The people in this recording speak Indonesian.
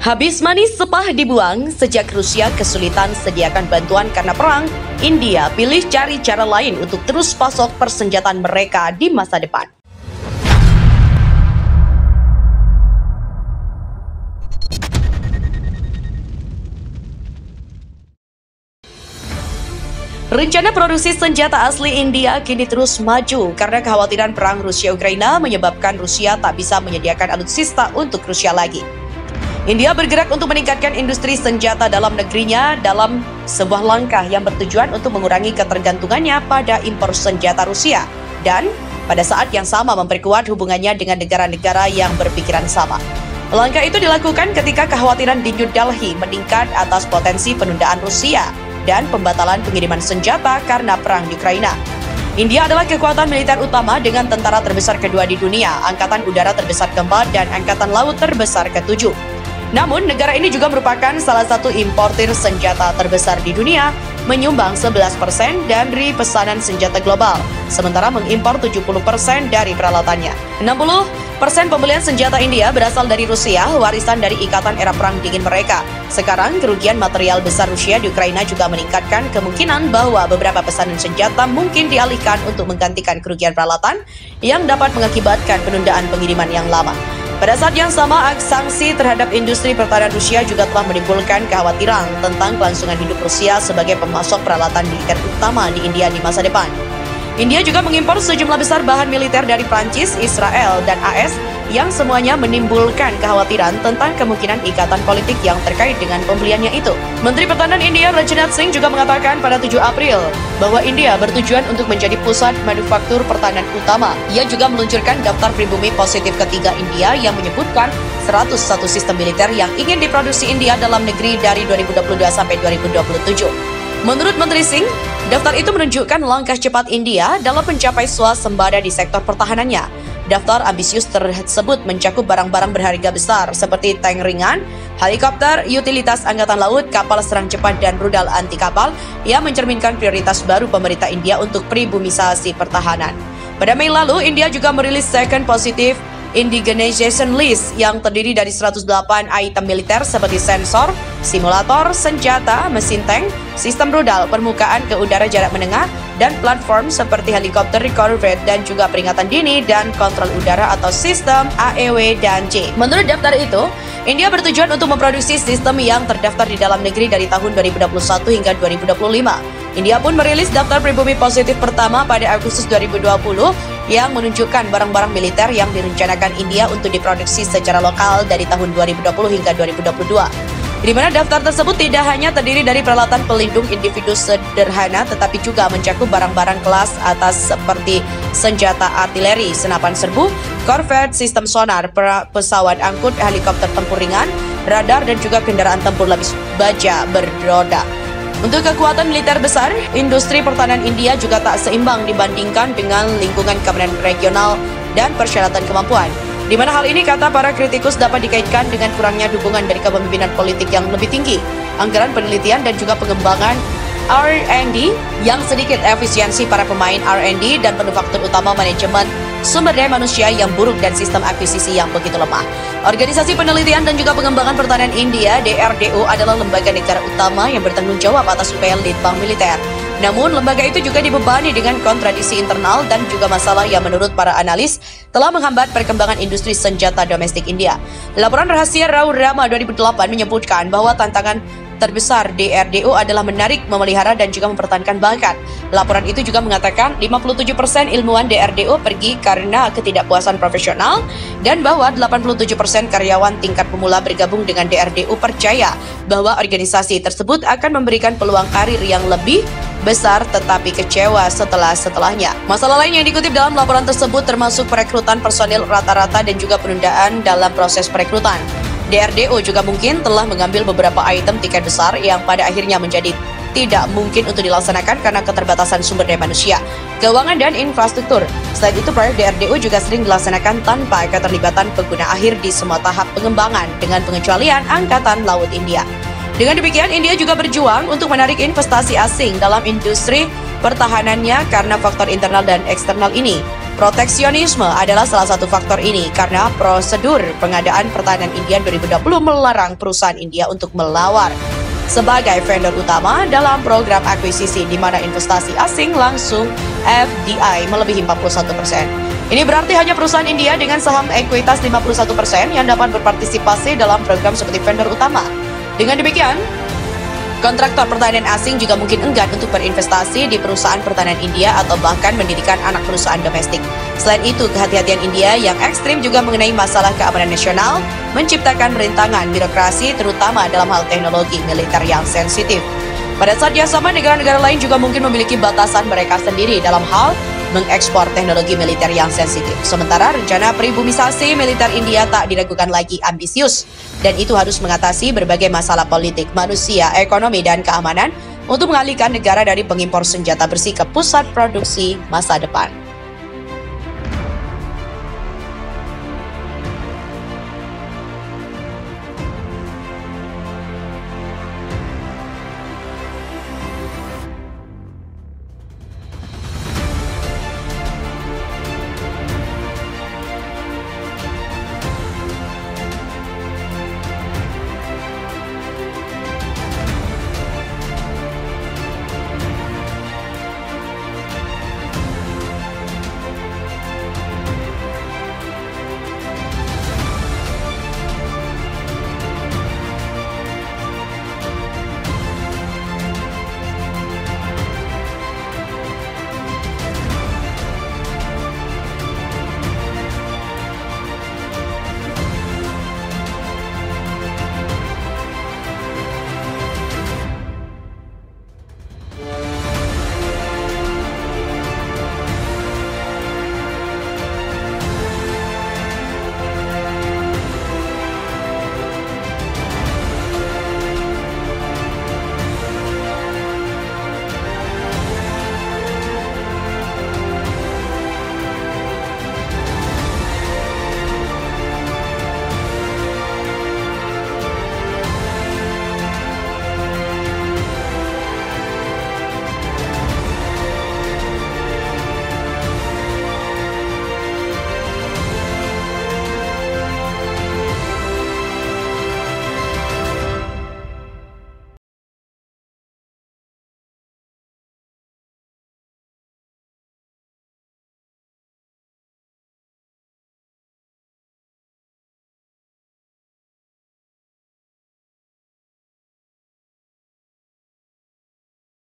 Habis manis sepah dibuang, sejak Rusia kesulitan sediakan bantuan karena perang, India pilih cari cara lain untuk terus pasok persenjataan mereka di masa depan. Rencana produksi senjata asli India kini terus maju karena kekhawatiran perang Rusia-Ukraina menyebabkan Rusia tak bisa menyediakan alutsista untuk Rusia lagi. India bergerak untuk meningkatkan industri senjata dalam negerinya dalam sebuah langkah yang bertujuan untuk mengurangi ketergantungannya pada impor senjata Rusia dan pada saat yang sama memperkuat hubungannya dengan negara-negara yang berpikiran sama. Langkah itu dilakukan ketika kekhawatiran di New Delhi meningkat atas potensi penundaan Rusia dan pembatalan pengiriman senjata karena perang di Ukraina. India adalah kekuatan militer utama dengan tentara terbesar kedua di dunia, angkatan udara terbesar keempat, dan angkatan laut terbesar ketujuh. Namun, negara ini juga merupakan salah satu importir senjata terbesar di dunia, menyumbang 11% dari pesanan senjata global, sementara mengimpor 70% dari peralatannya. 60% pembelian senjata India berasal dari Rusia, warisan dari ikatan era perang dingin mereka. Sekarang, kerugian material besar Rusia di Ukraina juga meningkatkan kemungkinan bahwa beberapa pesanan senjata mungkin dialihkan untuk menggantikan kerugian peralatan yang dapat mengakibatkan penundaan pengiriman yang lama. Pada saat yang sama, sanksi terhadap industri pertahanan Rusia juga telah menimbulkan kekhawatiran tentang kelangsungan hidup Rusia sebagai pemasok peralatan militer utama di India di masa depan. India juga mengimpor sejumlah besar bahan militer dari Prancis, Israel, dan AS yang semuanya menimbulkan kekhawatiran tentang kemungkinan ikatan politik yang terkait dengan pembeliannya itu. Menteri Pertahanan India Rajnath Singh juga mengatakan pada 7 April bahwa India bertujuan untuk menjadi pusat manufaktur pertahanan utama. Ia juga meluncurkan daftar pribumi positif ketiga India yang menyebutkan 101 sistem militer yang ingin diproduksi India dalam negeri dari 2022 sampai 2027. Menurut Menteri Singh, daftar itu menunjukkan langkah cepat India dalam mencapai swasembada di sektor pertahanannya. Daftar ambisius tersebut mencakup barang-barang berharga besar seperti tank ringan, helikopter, utilitas angkatan laut, kapal serang cepat, dan rudal anti kapal yang mencerminkan prioritas baru pemerintah India untuk pribumisasi pertahanan. Pada Mei lalu, India juga merilis Second Positive Indigenization List yang terdiri dari 108 item militer seperti sensor, simulator, senjata, mesin tank, sistem rudal, permukaan ke udara jarak menengah, dan platform seperti helikopter, corvette, dan juga peringatan dini dan kontrol udara atau sistem AEW dan J. Menurut daftar itu, India bertujuan untuk memproduksi sistem yang terdaftar di dalam negeri dari tahun 2021 hingga 2025. India pun merilis daftar pribumi positif pertama pada Agustus 2020 yang menunjukkan barang-barang militer yang direncanakan India untuk diproduksi secara lokal dari tahun 2020 hingga 2022. Di mana daftar tersebut tidak hanya terdiri dari peralatan pelindung individu sederhana, tetapi juga mencakup barang-barang kelas atas seperti senjata artileri, senapan serbu, korvet, sistem sonar, pesawat angkut, helikopter tempur ringan, radar, dan juga kendaraan tempur lapis baja beroda. Untuk kekuatan militer besar, industri pertahanan India juga tak seimbang dibandingkan dengan lingkungan keamanan regional dan persyaratan kemampuan. Di mana hal ini, kata para kritikus, dapat dikaitkan dengan kurangnya dukungan dari kepemimpinan politik yang lebih tinggi, anggaran penelitian dan juga pengembangan R&D yang sedikit, efisiensi para pemain R&D, dan manufaktur utama manajemen sumber daya manusia yang buruk dan sistem akuisisi yang begitu lemah. Organisasi Penelitian dan juga Pengembangan Pertahanan India (DRDO) adalah lembaga negara utama yang bertanggung jawab atas upaya litbang militer. Namun, lembaga itu juga dibebani dengan kontradiksi internal dan juga masalah yang menurut para analis telah menghambat perkembangan industri senjata domestik India. Laporan rahasia Rao Rama 2008 menyebutkan bahwa tantangan terbesar DRDO adalah menarik, memelihara, dan juga mempertahankan bakat. Laporan itu juga mengatakan 57% ilmuwan DRDO pergi karena ketidakpuasan profesional dan bahwa 87% karyawan tingkat pemula bergabung dengan DRDO percaya bahwa organisasi tersebut akan memberikan peluang karir yang lebih besar tetapi kecewa setelahnya. Masalah lain yang dikutip dalam laporan tersebut termasuk perekrutan personil rata-rata dan juga penundaan dalam proses perekrutan. DRDO juga mungkin telah mengambil beberapa item tiket besar yang pada akhirnya menjadi tidak mungkin untuk dilaksanakan karena keterbatasan sumber daya manusia, keuangan, dan infrastruktur. Selain itu, proyek DRDO juga sering dilaksanakan tanpa keterlibatan pengguna akhir di semua tahap pengembangan dengan pengecualian Angkatan Laut India. Dengan demikian, India juga berjuang untuk menarik investasi asing dalam industri pertahanannya karena faktor internal dan eksternal ini. Proteksionisme adalah salah satu faktor ini karena prosedur pengadaan pertahanan India 2020 melarang perusahaan India untuk melawar sebagai vendor utama dalam program akuisisi di mana investasi asing langsung FDI melebihi 41%. Ini berarti hanya perusahaan India dengan saham ekuitas 51% yang dapat berpartisipasi dalam program seperti vendor utama. Dengan demikian, kontraktor pertahanan asing juga mungkin enggan untuk berinvestasi di perusahaan pertahanan India atau bahkan mendirikan anak perusahaan domestik. Selain itu, kehati-hatian India yang ekstrim juga mengenai masalah keamanan nasional, menciptakan rintangan birokrasi terutama dalam hal teknologi militer yang sensitif. Pada saat yang sama, negara-negara lain juga mungkin memiliki batasan mereka sendiri dalam hal mengekspor teknologi militer yang sensitif. Sementara rencana pribumisasi militer India tak diragukan lagi ambisius, dan itu harus mengatasi berbagai masalah politik, manusia, ekonomi, dan keamanan untuk mengalihkan negara dari pengimpor senjata bersih ke pusat produksi masa depan.